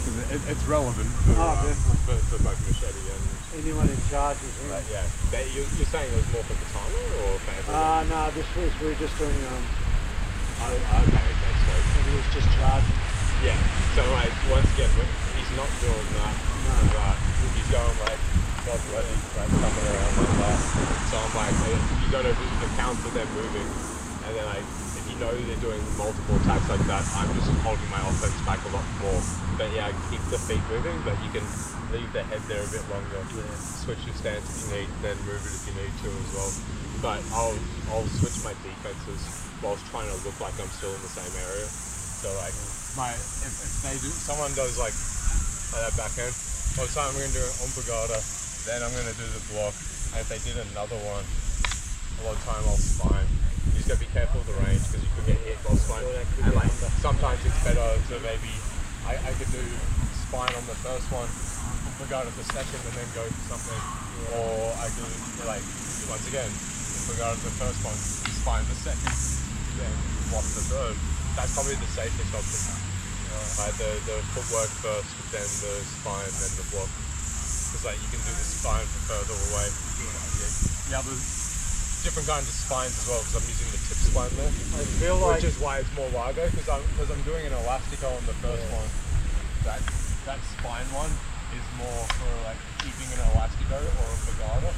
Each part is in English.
because it's relevant for both Machete and anyone in charge is in. Yeah. You're saying it was more for katana or for everyone? No, we were just doing okay, so he was just charging. Yeah. So like once again, he's not doing that. No. He's going like coming around like that. So I'm like, you got to account for them moving, and then like if you know they're doing multiple attacks like that, I'm just holding my offense back a lot more. But yeah, keep the feet moving, but you can leave the head there a bit longer. Yeah. Switch your stance if you need, then move it if you need to as well. But I'll switch my defenses whilst trying to look like I'm still in the same area. So like if someone does like that backhand, by the time I'm going to do an umpagata, then I'm going to do the block. And if they did another one, a lot of time I'll spine. You just got to be careful of the range because you could get hit while spine. And like sometimes it's better to maybe I could do spine on the first one, umpagata the second, and then go for something. Yeah. Or I could like once again, umpagata the first one, spine the second, then block the third. That's probably the safest option. The footwork first, then the spine, then the block. Because like you can do the spine for further away. The other different kinds of spines as well, because I'm using the tip spine there. I feel like, which is why it's more largo, because I'm doing an elastico on the first one. That spine one is more for like keeping an elastico or a pagata.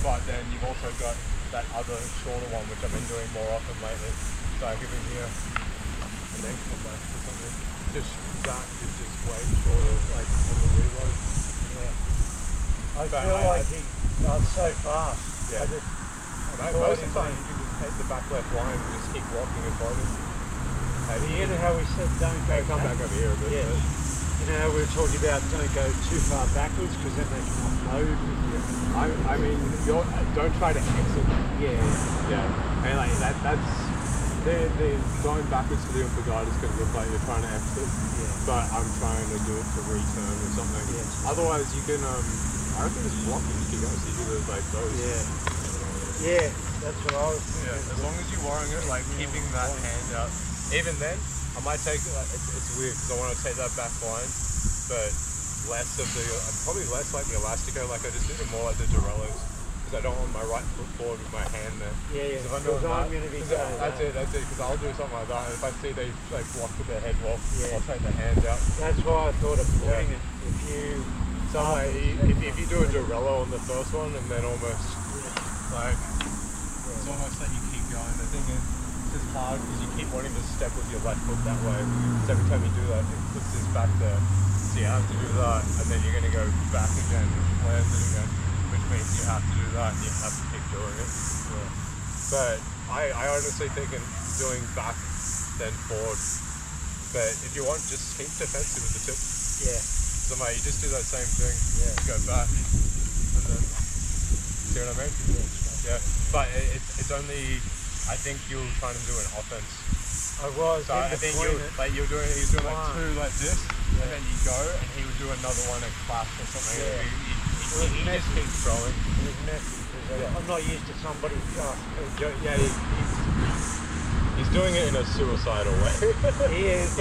But then you've also got that other shorter one, which I've been doing more often lately. So I give him here and then come back to something. Just that is just way shorter, like on the reload. Yeah. I feel like he runs so fast. Yeah. Most of the time you can just take the back left line and just keep walking and fighting. You know how we said don't go come back over here a bit. Yeah. You know how we were talking about don't go too far backwards because then they can offload with you. I mean, don't try to exit. Yeah. And like that's they're going backwards for the umpagata is going to look like you're trying to exit. Yeah. But I'm trying to do it to return or something. Yeah. Otherwise, you can I reckon just blocking you can go. So you do those like those. Yeah, that's what I was thinking. Yeah, as long as you're wearing it, like keeping that hand out. Even then, I might take it's weird because I want to take that back line, but less of the probably less like the elastico. Like I just do it more like the Dorellos because I don't want my right foot forward with my hand there. Yeah. If I'm doing that, that's it. Because I'll do something like that. And if I see they like block with their head well, I'll take the hand out. That's why I thought of putting it. If you do a Dorello on the first one and then almost like it's almost like you keep going. The thing is, it's just hard because you keep wanting to step with your left foot that way. So every time you do that, it puts this back there. So you have to do that, and then you're going to go back again, land it again, which means you have to do that, and you have to keep doing it. Yeah. But I honestly think in doing back, then forward. But if you want, just keep defensive with the tip. Yeah. So mate, you just do that same thing. Yeah. Go back, and then see what I mean? Yeah. But it's only, I think you're trying to do an offense. I was. So I think you're doing like two like this, and then you go, and he would do another one and clap or something. Yeah. He just keeps throwing. It was messy because I'm not used to somebody he's doing it in a suicidal way. He is.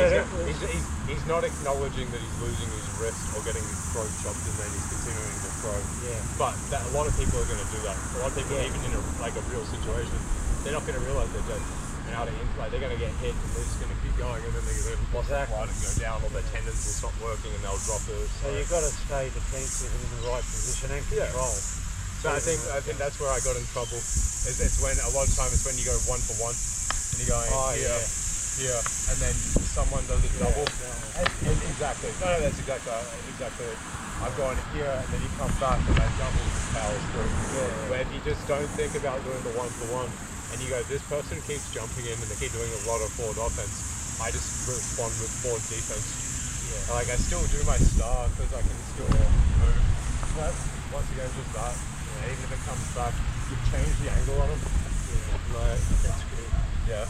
He's not acknowledging that he's losing his wrist or getting his throat chopped, and then he's continuing to throw. Yeah. But a lot of people are going to do that. A lot of people, even in a real situation, they're not going to realize they're dead. And how they're going to get hit, and they're just going to keep going, and then they're going to lost their blood and go down, or their tendons will stop working, and they'll drop it. So you've got to stay defensive and in the right position and control. So I think that's where I got in trouble. It's when a lot of time it's when you go 1 for 1, and you're going here, and then someone does a double. Exactly. No, that's exactly it. I've gone here, and then you come back, and that double just powers through. Where if you just don't think about doing the 1 for 1, and you go, this person keeps jumping in, and they keep doing a lot of forward offense, I just respond with forward defense. Yeah. Like I still do my star because I can still move. But once again, just that. Even if it comes back, you've changed the angle on them. Like, that's good. Yeah.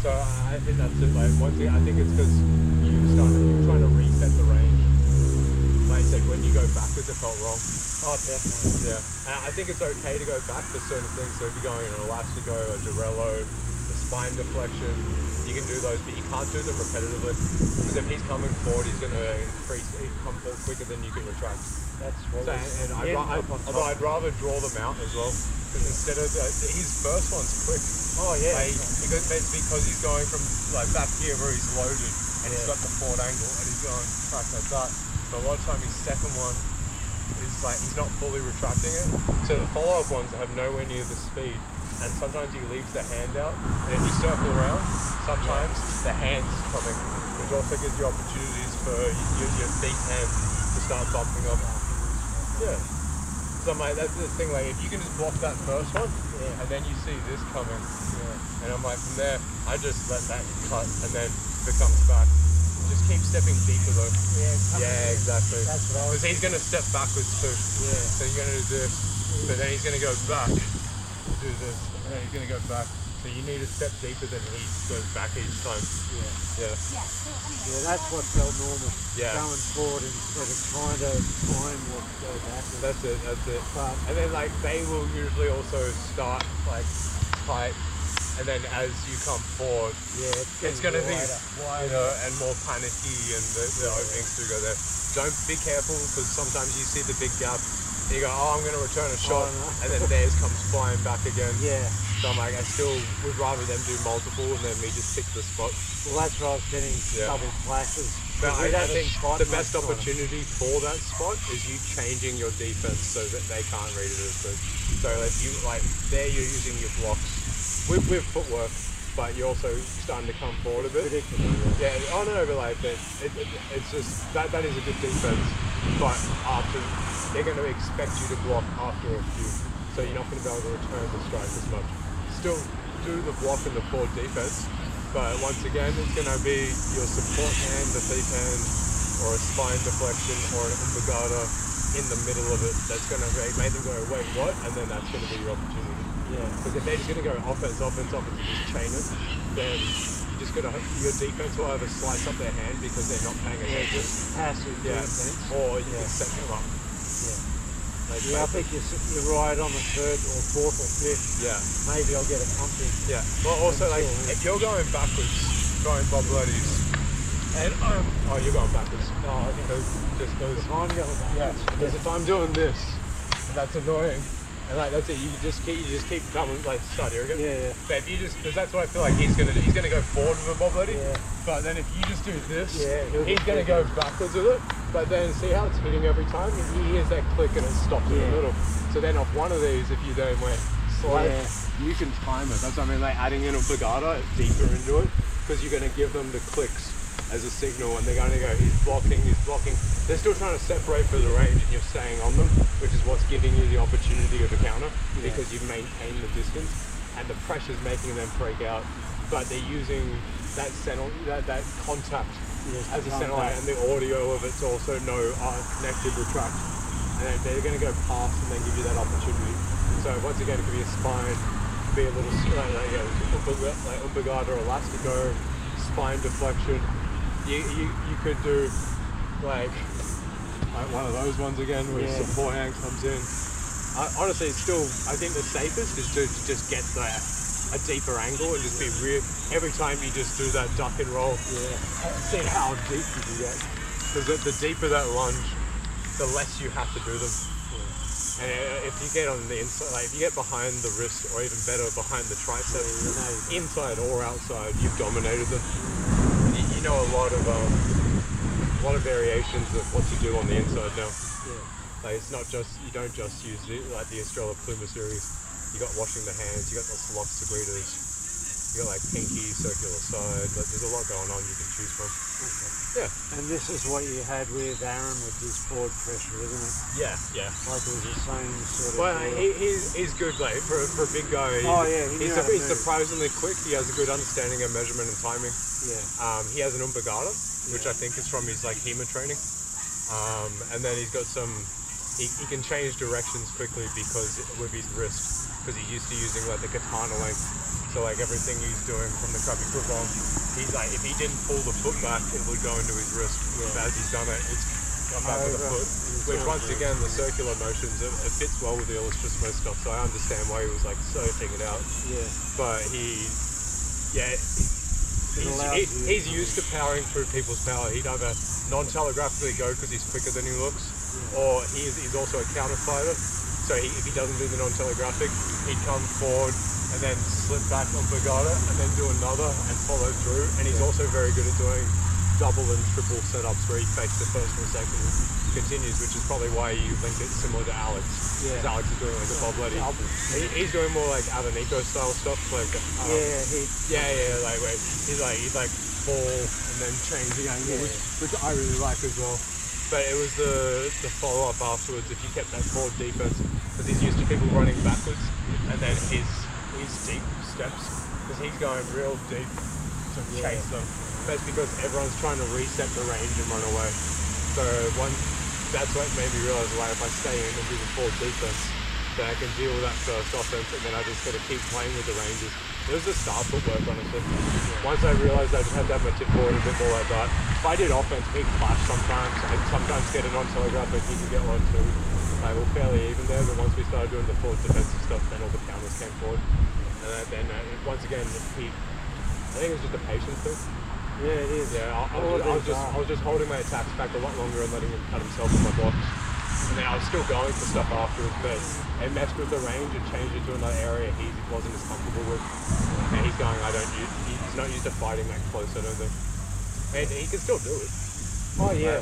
So I think that's it. Like once again, I think it's because you're trying to reset the range. Like I said, when you go backwards, it felt wrong. Oh, definitely. Yeah. And I think it's okay to go back for certain things. So if you're going an elastico, a Dorello, a spine deflection. You can do those, but you can't do them repetitively. Because if he's coming forward, he's going to come forward quicker than you can retract. That's what So, and although I'd rather draw them out as well. Because instead of, his first one's quick. Oh yeah. Like, it's because he's going from like back here where he's loaded and he's got the forward angle and he's going track like that. But a lot of time his second one is like, he's not fully retracting it. So the follow-up ones have nowhere near the speed. And sometimes he leaves the hand out, and if you circle around, sometimes the hand's coming, which also gives you opportunities for your deep hand to start bumping up. Yeah. So I'm like, that's the thing, like if you can just block that first one, and then you see this coming, and I'm like, from there, I just let that cut, and then if it comes back, just keep stepping deeper though. Yeah, exactly. Because he's going to step backwards too. Yeah. So you're going to do this, but then he's going to go back. Do this, and then he's going to go back. So you need to step deeper than he goes back each time. Yeah, that's what felt normal. Yeah. Going forward instead of trying to time or go backwards. That's it. And then like they will usually also start like tight, and then as you come forward, it's going to be wider and more panicky, and the openings do go there. Don't be careful, because sometimes you see the big gap. You go, oh, I'm going to return a shot, and then theirs comes flying back again. Yeah. So I'm like, I still would rather them do multiple and then me just pick the spot. Well, that's where I was getting double flashes. But I think the best opportunity for that spot is you changing your defense so that they can't read it as good. So if you, like, there you're using your blocks with footwork, but you're also starting to come forward a bit. Yeah, oh no, but like, it's just, that is a good defense, but after, they're going to expect you to block after a few, so you're not going to be able to return the strike as much. Still do the block and the forward defense, but once again, it's going to be your support hand, the deep hand, or a spine deflection, or an umbagada in the middle of it. That's going to make them go, wait, what? And then that's going to be your opportunity. Yeah. Because if they're just going to go offense, and just chain it, then you're just going to, your defense will either slice up their hand because they're not paying attention. Passive defense. Or you can set them up. I think you're right on the third or fourth or fifth. Yeah. Maybe I'll get a pumpkin. Yeah. Well, also, like, if you're going backwards, throwing bob bloodies, and oh, you're going backwards. No, just goes. If I'm going backwards. Yeah. Because if I'm doing this, that's annoying. And like that's it. You just keep coming. Like start here again. Yeah. But if you just, because that's what I feel like he's gonna go forward with a bob bloody. Yeah. But then if you just do this, he's gonna go backwards with it. But then see how it's hitting every time. He hears that click and it stops in the middle. So then off one of these, if you then went slide, you can time it. That's what I mean. Like adding in a brigada deeper into it, because you're gonna give them the clicks as a signal, and they're going to go, he's blocking. They're still trying to separate for the range, and you're staying on them, which is what's giving you the opportunity of the counter, because you've maintained the distance, and the pressure's making them break out. But they're using that contact as a center line, and the audio of it's also no connected retract, and they're going to go past and then give you that opportunity. So once again, it could be a spine, be a little like umbagada or elastico, spine deflection. You could do like one of those ones again where support hand comes in. Honestly, it's still, I think the safest is to just get a deeper angle and just be real. Every time you just do that duck and roll, see how deep you can get. Because the deeper that lunge, the less you have to do them. And if you get on the inside, like if you get behind the wrist, or even better behind the tricep, inside or outside, you've dominated them. You know a lot of variations of what to do on the inside now. Like it's not just, you don't just use like the Estrella Pluma series. You got washing the hands, you got the Slox Segretas, you got like pinky, circular side. Like there's a lot going on you can choose from. Yeah. And this is what you had with Aaron with his forward pressure, isn't it? Yeah. Like it was the same sort of. Well, he's good, like for a big guy. He's surprisingly quick. He has a good understanding of measurement and timing. Yeah. He has an umbagada, which I think is from his like HEMA training. And then he's got some. He can change directions quickly because with his wrist, because he's used to using like the katana length. So like everything he's doing from the krabi kurong, he's like if he didn't pull the foot back, it would go into his wrist. But as he's done it, it's come back with the foot. Which once again, the circular motions, it fits well with the Ilustrisimo stuff. So I understand why he was like so figured out. Yeah. But yeah, he's used to powering through people's power. He'd either non-telegraphically go because he's quicker than he looks, or he's also a counter fighter. So if he doesn't do the non-telegraphic, he'd come forward and then slip back on Balgowlah and then do another and follow through. And he's also very good at doing double and triple setups where he fakes the first and second continues, which is probably why you link it similar to Alex. Because Alex is doing like a Bob Letty. He's doing more like Aveniko style stuff, like like where he's like fall and then change the angle, which I really like as well. But it was the follow up afterwards. If you kept that forward defense, because he's used to people running backwards, and then his deep steps, because he's going real deep to chase them. That's because everyone's trying to reset the range and run away. So that's what made me realize, like, if I stay in and do the forward defense, then I can deal with that first offense, and then I just got to keep playing with the ranges. It was the start footwork, honestly. Once I realized I just had to have my tip forward a bit more like that. If I did offense, he'd clash sometimes. I'd sometimes get a non-telegraphic, he could get one too. Like, we're fairly even there, but once we started doing the forward defensive stuff, then all the counters came forward. And then once again, I think it was just a patience thing. Yeah, it is. Yeah, I was just holding my attacks back a lot longer and letting him cut himself in my blocks. And then I was still going for stuff afterwards, but it messed with the range and changed it to another area he wasn't as comfortable with. And he's going, he's not used to fighting that close, I don't think. And he can still do it. Oh yeah.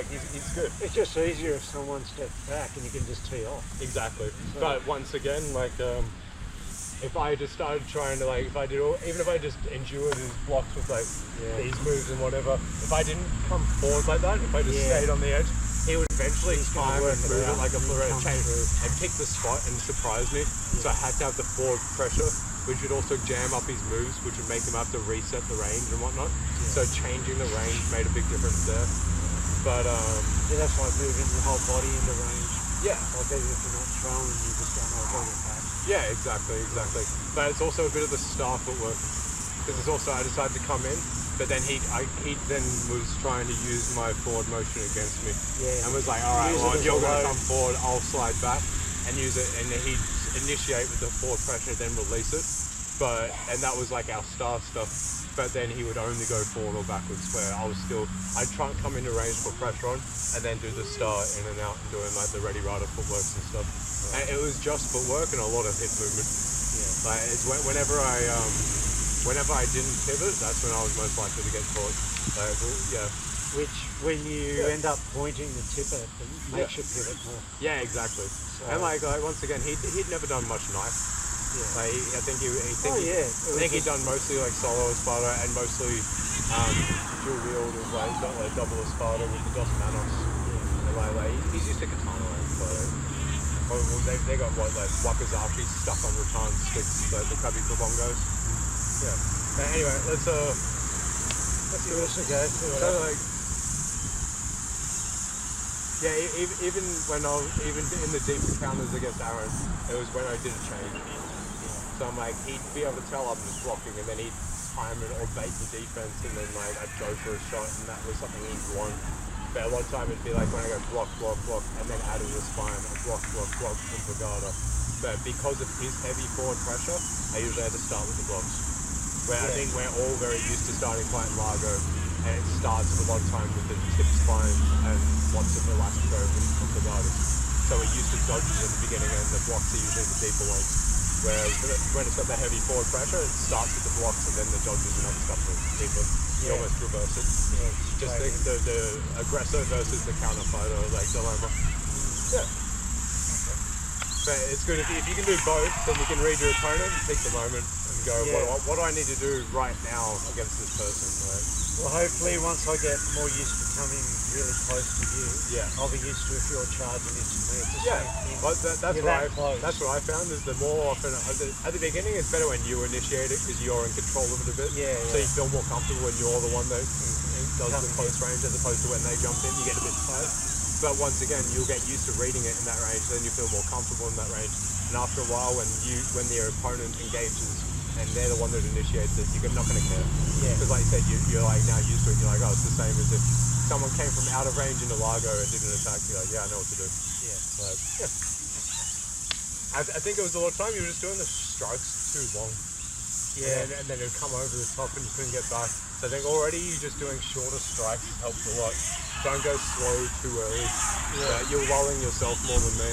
He's good. It's just easier if someone steps back and you can just tee off. Exactly. So, but once again, if I just started trying to even if I just endured his blocks with these moves and whatever, if I didn't come forward like that, if I just stayed on the edge, he would eventually time and move it like a Floro chain and pick the spot and surprise me. So I had to have the forward pressure, which would also jam up his moves, which would make him have to reset the range and whatnot. So changing the range made a big difference there. But that's like moving the whole body into range. Yeah. Like even if you're not throwing, you just don't know what you're back. Yeah, exactly. But it's also a bit of the star footwork, because it's also I decided to come in, but then he then was trying to use my forward motion against me, and was like, all right, well, if you're going to come forward, I'll slide back and use it, and then he'd initiate with the forward pressure, then release it. And that was like our star stuff. But then he would only go forward or backwards, where I'd try and come into range, put pressure on, and then do the star in and out and doing like the ready rider footworks and stuff. And it was just footwork and a lot of hip movement. Yeah. Like it's whenever I didn't pivot, that's when I was most likely to get caught. Which, when you end up pointing the tip at them, makes you pivot more. Yeah, exactly. So, and once again, he'd never done much knife. Yeah. I think he'd done mostly like Solo Espada and mostly dual wield of like double Espada with the Dos Manos. Yeah. And he's used to katana they got Wakazaki stuck on rattan sticks, like the Krabi Kabongos. Yeah. But anyway, let's give this a go. Even in the deep encounters against Aaron, it was when I did a change. So I'm like, he'd be able to tell I'm just blocking, and then he'd time it or bait the defense, and then I'd go for a shot, and that was something he'd want. But a lot of time it'd be like when I go block, and then out of the spine, or block from Balgowlah. But because of his heavy forward pressure, I usually had to start with the blocks. Where I think we're all very used to starting fighting Largo, and it starts a lot of time with the tip spine and lots of elastico from Balgowlah. So we're used to dodges at the beginning, and the blocks are usually the deeper ones. Whereas when it's got the heavy forward pressure, it starts with the blocks and then the dodges and other stuff is deeper. You almost reverse it. Yeah, just the aggressor versus the counter fighter, like dilemma. Yeah. But it's good if you can do both, then you can read your opponent, pick the moment, and go, what do I need to do right now against this person? Right? Well, hopefully once I get more used to coming really close to you, I'll be used to if you're charging into me. But that's what I found is the more often at the beginning it's better when you initiate it because you're in control of it a bit. So you feel more comfortable when you're the one that does the close range as opposed to when they jump in, you get a bit tight. But once again, you'll get used to reading it in that range, then you feel more comfortable in that range. And after a while, when their opponent engages and they're the one that initiates it, you're not going to care. Because like you said, you're like now used to it. You're like, oh, it's the same as if someone came from out of range into Largo and did an attack. You're like, I know what to do. I think it was a lot of time you were just doing the strikes too long. and then it'd come over the top and you couldn't get back. So I think already you just doing shorter strikes helps a lot. Don't go slow too early. You're lulling yourself more than me.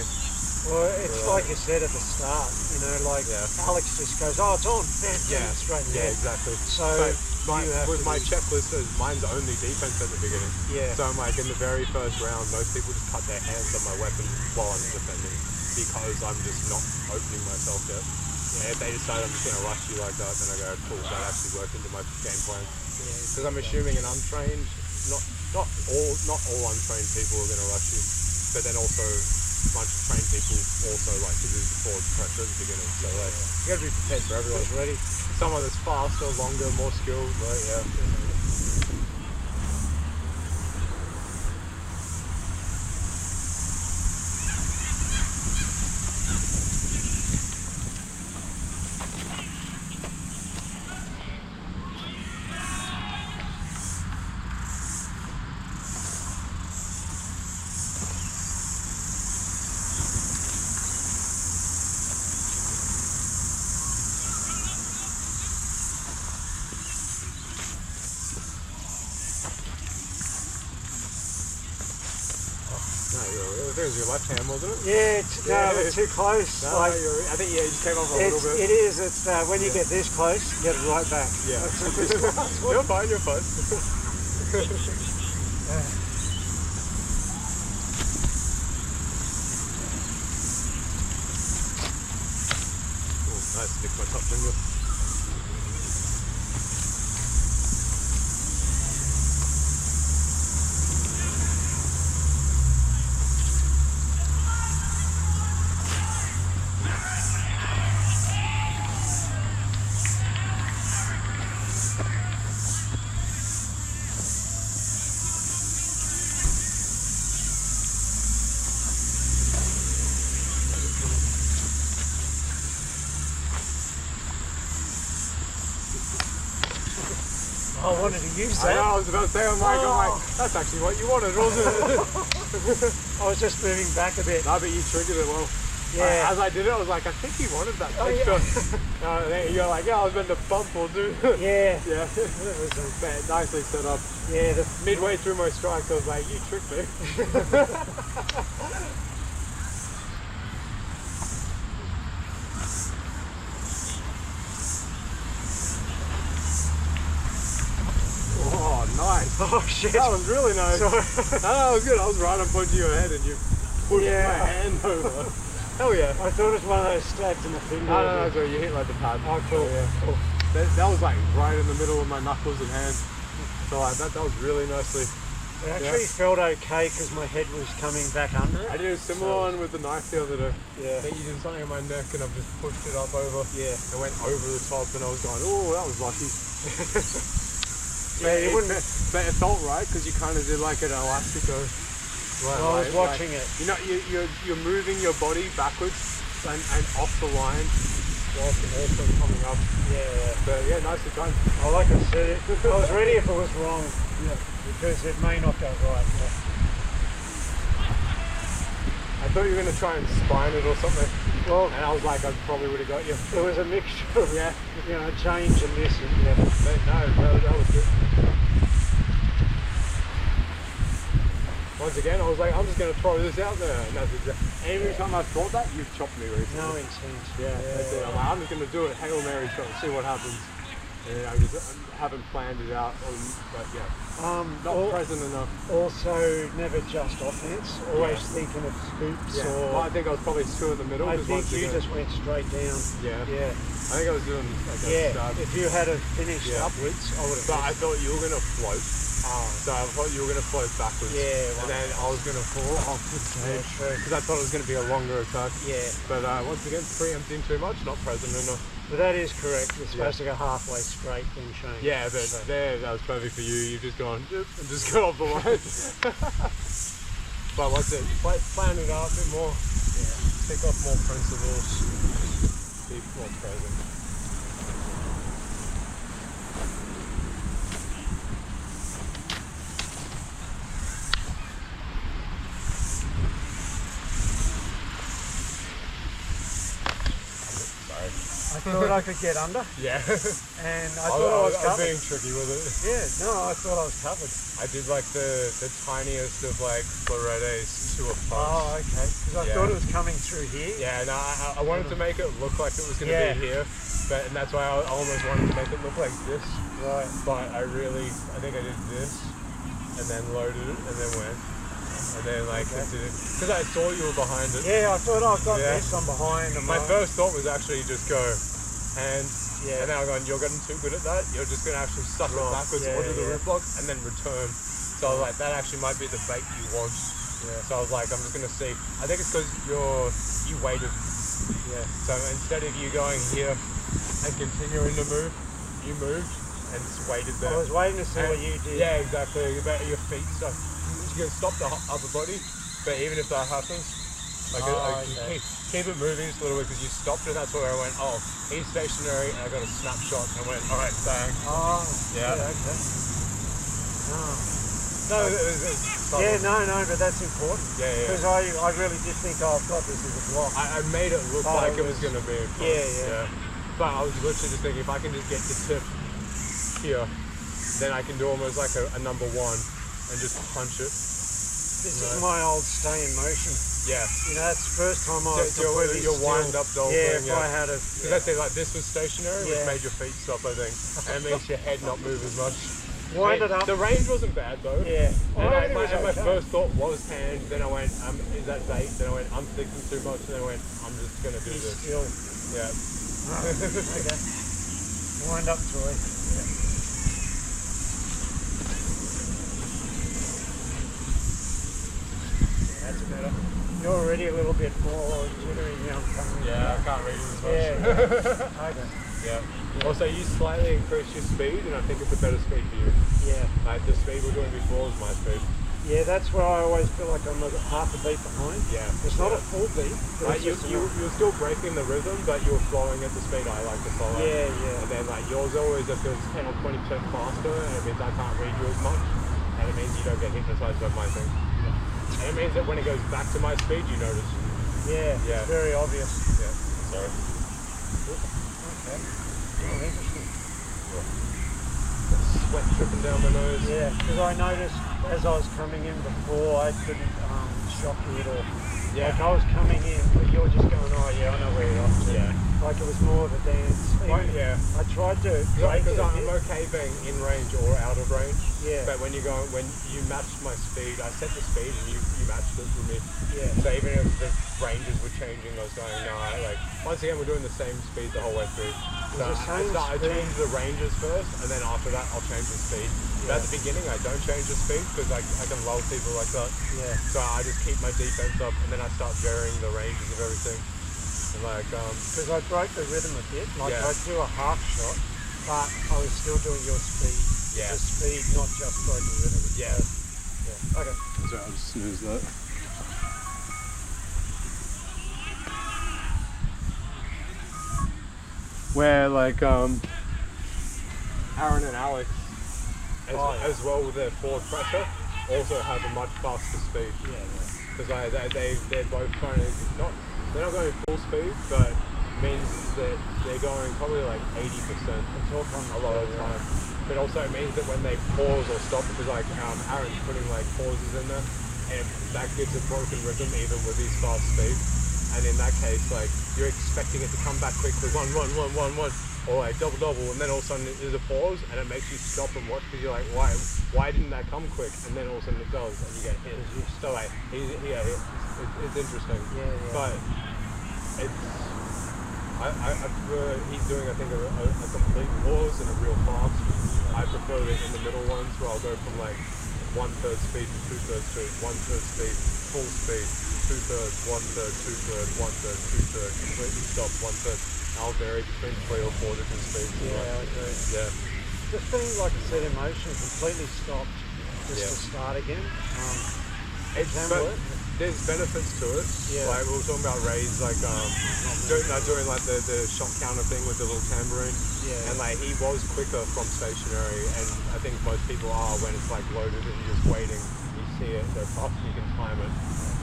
Well, it's like you said at the start, you know, like Alex just goes, oh, it's on, bam, straight ahead. Exactly. So with my checklist, mine's only defense at the beginning. Yeah. So I'm like, in the very first round, most people just cut their hands on my weapon while I'm defending because I'm just not opening myself yet. And if they decide I'm just going to rush you like that, then I go, cool, that actually worked into my game plan. Because I'm assuming an untrained, not all untrained people are going to rush you, but then also a bunch of trained people also like to do the forward pressure at the beginning. So like, you got to be prepared for everyone's ready. Someone that's faster, longer, more skilled, like, it was your left hand, wasn't it? Yeah, it's too close. No, I think you came off a little bit. It is. It's when you get this close, you get it right back. Yeah. You're fine. Ooh, nice, stick my top finger. I wanted to use that. I know, I was about to say, I'm like, that's actually what you wanted, wasn't it? I was just moving back a bit. No, but you triggered it well. Yeah. As I did it, I was like, I think he wanted that extra. You're like, I was meant to bump or do. Yeah. Yeah. It was nicely set up. Yeah. Midway through my strikes, I was like, you tricked me. Oh, nice. Oh, shit. That was really nice. No, that was good. I was right on point to your head and you pushed my hand over. Hell yeah. I thought it was one of those stabs in the finger. No, so you hit like the pad. Oh, cool. So, yeah. Cool. That was like right in the middle of my knuckles and hand. So like, that was really nicely. It actually felt okay because my head was coming back under it. I did a similar one with the knife the other day. Yeah. I think you did something on my neck and I've just pushed it up over. Yeah. It went over the top and I was going, oh, that was lucky. Yeah, you wouldn't. But it felt right because you kind of did like an elastico. Well, I was watching it. You know, you're moving your body backwards and off the line whilst also coming up. Yeah. But yeah, nicely done. Like I said, I was ready if it was wrong. Yeah. Because it may not go right. Yeah. I thought you were going to try and spine it or something. Well, and I was like, I probably would have got you. It was a mixture of, you know, change and this. And, But no, that was good. Once again, I was like, I'm just going to throw this out there. And that's every time I've thought that, you've chopped me recently. No intent. Yeah, that's it. I'm like, I'm just going to do it, Hail Mary shot, and see what happens. And I just haven't planned it out, but yeah. Not present enough. Also, never just offense. Always thinking of scoops. Yeah. Or Well, I think I was probably two in the middle. I think you just went straight down. Yeah. Yeah. I think I was doing like a stab. If you had finished upwards, I would have. But I thought you were going to float. So I thought you were going to float backwards. Yeah. And then I was going to fall off the stage. Because I thought it was going to be a longer attack. Yeah. But once again, preempting too much, not present enough. But that is correct. You're supposed to go halfway straight, then change. Yeah, but that was perfect for you. You've just gone and just got off the line. But what's it? Plan it out a bit more. Yeah. Take off more principles. Be more present. Sorry. I thought I could get under. Yeah. And I thought I was covered. being tricky with it. Yeah, no, I thought I was covered. I did like the tiniest of like floretes to a punch. Oh, okay. Because I thought it was coming through here. Yeah, no, I wanted to make it look like it was going to be here, and that's why I almost wanted to make it look like this. Right. But I think I did this, and then loaded it, and then went. And then like because I saw you were behind it. Yeah, I thought I've got this, I'm behind. My first thought was actually just go hands, and then I'm going, you're getting too good at that. You're just going to actually suck it backwards onto the rib block and then return. So I was like, that actually might be the bait you want. Yeah. So I was like, I'm just going to see. I think it's because you waited. Yeah. So instead of you going here and continuing to move, you moved and just waited there. I was waiting to see what you did. Yeah, exactly. About your feet. So you can stop the upper body, but even if that happens, keep it moving just a little bit because you stopped and that's where I went, oh, he's stationary, and I got a snapshot and I went, all right, bang. Oh, yeah. Okay. Oh. No, no, but that's important. Yeah. Because I really did think, oh, I've got this as a block. I made it look like it was going to be in front. Yeah. But I was literally just thinking, if I can just get the tip here, then I can do almost like a number one and just punch it. This is my old stay in motion. Yeah. You know, that's the first time I was completely your wind up doll thing. If I had a... Because I think like this was stationary, which made your feet stop, I think. And it makes your head not move as much. Wind it up. The range wasn't bad though. Yeah. And my first thought was hand, then I went, is that bait? Then I went, I'm thinking too much, and then I went, I'm just going to do this. Still. Yeah. Okay. Wind up, Troy. Yeah. That's better. You're already a little bit more jittery now. Yeah, I can't read it as much. Yeah. Okay. Yeah. Also, you slightly increase your speed, and I think it's a better speed for you. Yeah. Like the speed we're doing before is my speed. Yeah, that's where I always feel like I'm half a beat behind. Yeah. It's not a full beat. Like you're still breaking the rhythm, but you're flowing at the speed I like to follow. Yeah. And then like yours always just goes 10 or 20% faster, and it means I can't read you as much, and it means you don't get hypnotized by my thing. And it means that when it goes back to my speed, you notice. Yeah. It's very obvious. Yeah. Sorry. Okay. Oh, interesting. Sweat dripping down my nose. Yeah, because I noticed as I was coming in before, I couldn't shock you at all. Yeah. Like I was coming in, but you're just going, oh yeah, I know where you're off to. Yeah. Like it was more of a dance. I tried to break it. Because I'm okay being in range or out of range. Yeah. But when you matched my speed, I set the speed and you matched it with me. Yeah. So even if the ranges were changing, I was going, no, like once again we're doing the same speed the whole way through. So I change the ranges first, and then after that I'll change the speed. But at the beginning I don't change the speed because I can lull people like that. Yeah. So I just keep my defense up, and then I start varying the ranges of everything. And like because I broke the rhythm a bit. Like I do a half shot, but I was still doing your speed. Yeah. The speed, not just broken rhythm. Yeah. Yeah. Okay. So I'll just snooze that. Where like Aaron and Alex as well with their forward pressure also have a much faster speed. Because they're both trying to they're not going full speed, but means that they're going probably like 80% a lot of the time. But also it means that when they pause or stop, because like Aaron's putting like pauses in there, and that gives a broken rhythm even with his fast speed. And in that case, like you're expecting it to come back quickly, one, or like double, and then all of a sudden there's a pause, and it makes you stop and watch because you're like, why didn't that come quick? And then all of a sudden it does, and you get hit. So like, it's interesting. But it's he's doing I think a complete pause and a real fast. I prefer it in the middle ones where I'll go from like 1/3 speed to 2/3 speed, 1/3 speed, full speed, 2/3, 1/3, 2/3, 1/3, 2/3, completely stop, 1/3. I'll vary between 3 or 4 different speeds. Yeah, I agree. Yeah. Just being like a set in motion, completely stopped, just to start again. It can work. There's benefits to it. Like we were talking about Ray's like doing like the shot counter thing with the little tambourine. And like he was quicker from stationary, and I think most people are when it's like loaded and you're just waiting. You see it, they're fast, you can time it.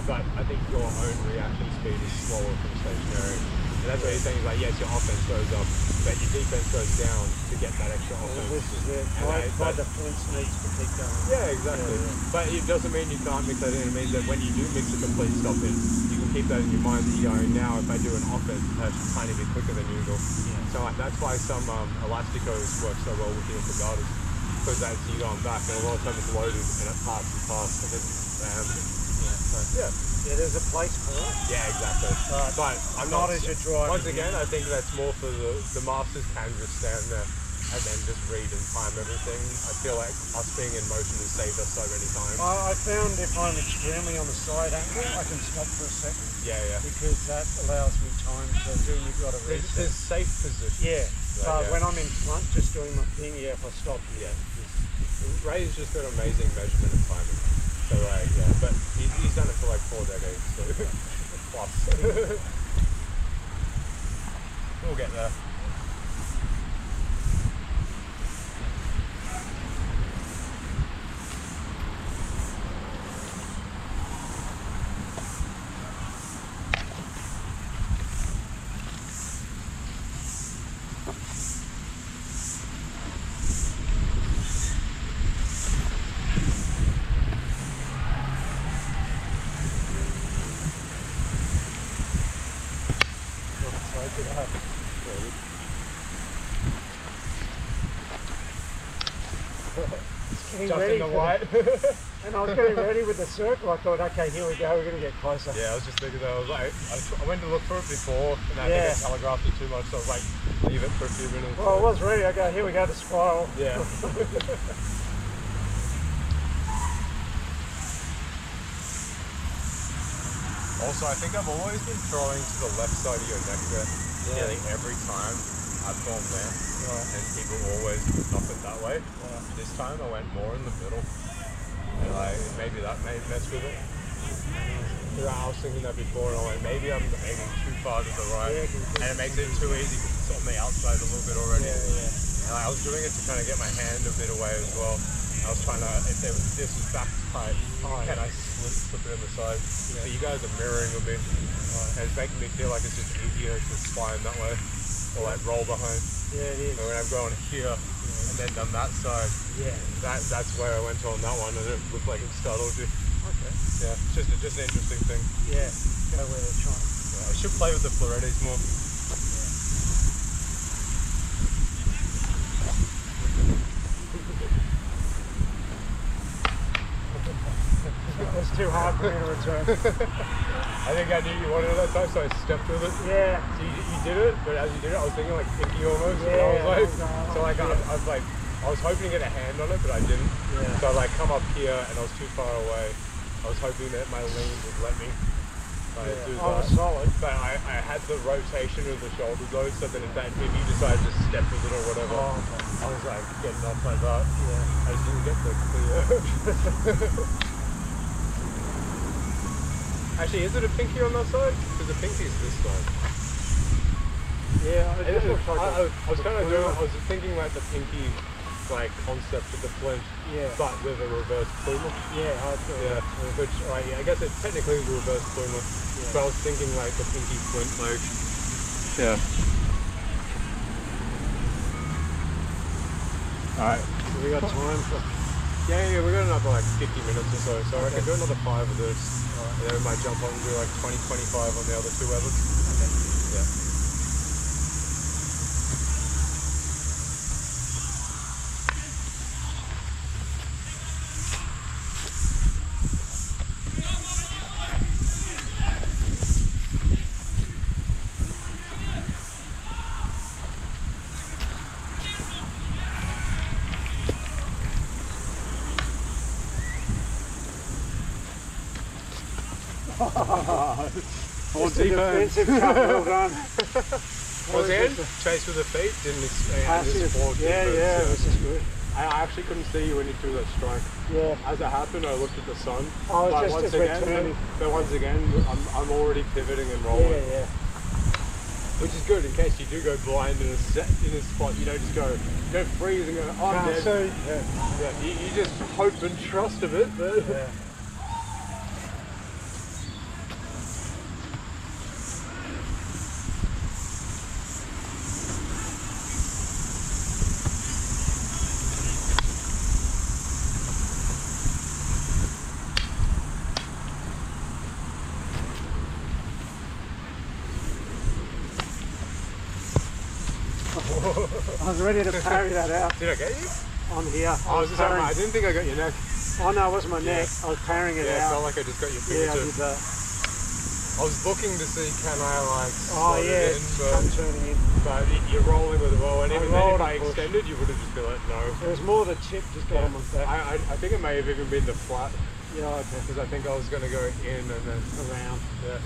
But I think your own reaction speed is slower from stationary. And that's what he's saying. He's like, yes, your offense goes up, but your defense goes down to get that extra offense. This is it. My defense needs to keep going. Yeah, exactly. Yeah. But it doesn't mean you can't mix that in. It means that when you do mix a complete stop in, you can keep that in your mind that you're going, now if I do an offense, it's actually a tiny bit quicker than usual. Yeah. So like, that's why some elasticos work so well with your guarders. Because that's you going back, and a lot of times it's loaded and it passes and passes. And it's, yeah. Yeah, there's a place for it. Yeah, exactly. But I'm not as you're driving. Once again, I think that's more for the masters can just stand there and then just read and time everything. I feel like us being in motion has saved us so many times. I found if I'm extremely on the side angle, I can stop for a second. Yeah. Because that allows me time to do. You've got to reset. There's safe position. Yeah. But when I'm in front, just doing my thing, if I stop. Yeah. Ray's just got amazing measurement and timing. So but he's done it for like 4 decades, so plus. We'll get there. Ready and I was getting ready with the circle. I thought, okay, here we go, we're going to get closer. Yeah, I was just thinking that. I was like, I went to look for it before, and I think I telegraphed it too much, so I was like, leave it for a few minutes. Well, I was ready. I go, here we go, the spiral. Yeah. Also, I think I've always been throwing to the left side of your neck there, nearly every time I've gone there, and people always knock it that way. This time I went more in the middle, and maybe that may mess with it. I was thinking that before, and I went, maybe I'm aiming too far to the right, and it makes it too easy because it's on the outside a little bit already. And I was doing it to kind of get my hand a bit away as well. I was trying to, if this is back tight, can I slip it in the side? So you guys are mirroring with me, and it's making me feel like it's just easier to spine that way, or like roll behind. Yeah, it is. So when I'm going here, and then on that side, that's where I went on that one, and it looked like it startled you. Okay. Yeah, it's just an interesting thing. Yeah, go where they're trying. Yeah, I should play with the Florettis more. It's too hard for me to return. I think I knew you wanted it that time, so I stepped with it. Yeah. So you did it, but as you did it, I was thinking like pinky almost. Yeah. And I was hoping to get a hand on it, but I didn't. Yeah. So I like come up here, and I was too far away. I was hoping that my lean would let me do that. I was solid. But I had the rotation of the shoulders though, so that if you decided to step with it or whatever, I was like getting off like that. Yeah. I just didn't get the clear. Actually, is it a pinky on that side? Because the pinky is this side. Yeah, I was kind of doing. I was thinking like the pinky, like concept of the flint, but with a reverse plumer. Yeah, I thought. Yeah, which I guess it technically is a reverse plumer, but I was thinking like the pinky flint, like. Yeah. All right. So we got time for. Yeah, we got another like 50 minutes or so. So I reckon do another 5 of this. And then we might jump on and do like 20, 25 on the other 2 levels. Okay. Yeah. Defensive cut, well done. Once again, chase with the feet, didn't this is good. I actually couldn't see you when you threw that strike. Yeah. As it happened, I looked at the sun. Oh, it's just but once again, I'm already pivoting and rolling. Yeah. Which is good in case you do go blind in a spot. You don't just go freeze and go, oh, I'm dead. Yeah. You just hope and trust a bit, but. Yeah. I was ready to parry that out. Did I get you? On here. I was just saying, I didn't think I got your neck. Oh no, it wasn't my neck. I was parrying it Yeah, it out. felt like I just got your finger Yeah, I too. did that. I was looking to see can I like Oh slot yeah, it in, but turning in. you're rolling with it well, and even then if I and pushed. extended, you would have just been like, no. It was more the chip just got on my back. I think it may have even been the flat, Yeah, okay. because I think I was going to go in and then Around. yeah.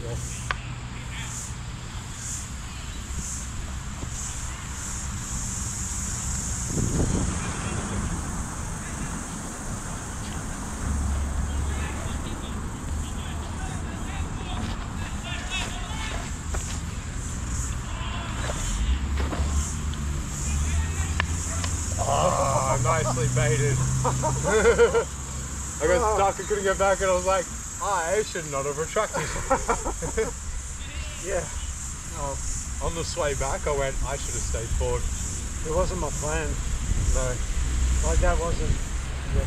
Oh, nicely baited. I got stuck, I couldn't get back, and I was like, I should not have retracted. Yeah. On the sway back, I went, I should have stayed forward. It wasn't my plan. No. Like that wasn't. Yeah.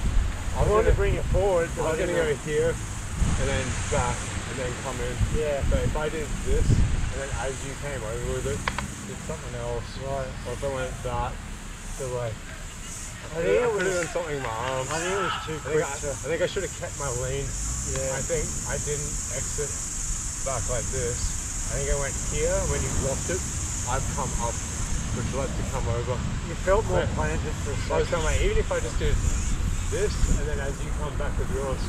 I wanted to bring it forward, but I was going to go here, and then back, and then come in. Yeah. But if I did this, and then as you came over with it, did something else. Right. Or if I went that, to like, I think it could have was. done something with my arms. I think it was too I quick. think I should have kept my lean. Yeah. I think I didn't exit back like this. I think I went here, when you blocked it, I've come up, which lets to come over. You felt more Yeah. planted for a So I was second. saying, like, even if I just did this, and then as you come back with yours,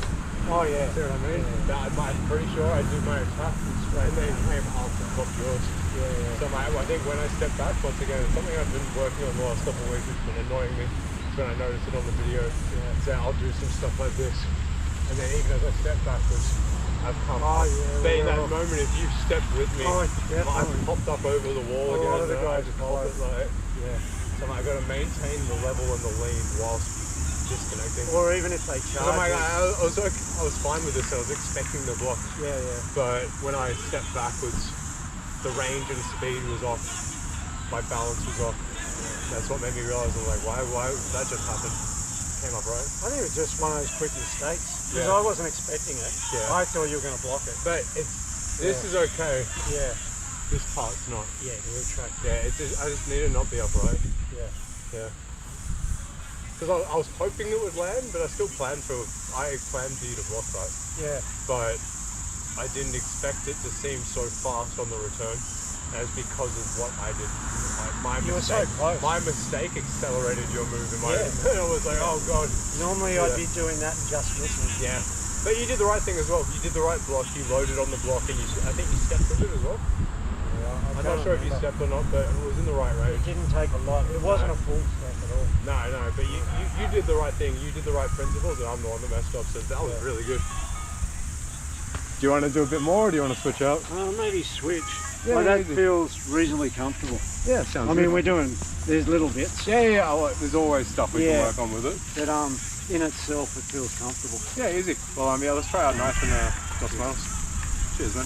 Oh yeah. see what I mean? Yeah. I'm pretty sure I did my attack and then came up and got yours. Yeah, yeah. So I think when I step back, once again, it's something I've been working on the last couple of weeks, it's been annoying me. It's when I noticed it on the video. Yeah. So I'll do some stuff like this. And then even as I step backwards, I've come Oh, up. yeah, But in that well. moment, if you stepped with me, Oh, I've definitely. popped up over the wall A again. lot of the and I guys just follow. popped it like, Yeah. so I've got to maintain the level and the lean whilst disconnecting. Or even if they charge. So I you. was fine with this. I was expecting the block, Yeah, yeah. but when I stepped backwards, the range and speed was off. My balance was off. That's what made me realize. I was like, why did that just happen? Came up right. I think it was just one of those quick mistakes. Because Yeah. I wasn't expecting it. Yeah. I thought you were going to block it. But this is okay. Yeah. This part's not. Yeah, the retract. Yeah, I just need to not be upright. Yeah. Yeah. Because I was hoping it would land, but I still planned for you to block right. Yeah. But I didn't expect it to seem so fast on the return, as because of what I did. My You were mistake. so close. My mistake accelerated your move in my. Yeah. I was like, oh god. Normally I'd be doing that and just missing. Yeah. But you did the right thing as well. You did the right block. You loaded on the block, and I think you stepped with it as well. Yeah, I'm not sure if you stepped or not, but it was in the right range. It didn't take a lot. It wasn't a full step at all. No, but you did the right thing. You did the right principles, and I'm the one that messed up. So that was really good. Do you want to do a bit more, or do you want to switch out? Maybe switch. Yeah, Well, that maybe. feels reasonably comfortable. Yeah, sounds I mean, we're doing, there's little bits, Yeah. There's always stuff we can work on with it. but in itself it feels comfortable. Yeah, easy. Well, let's try out knife and dos manos. Cheers, man.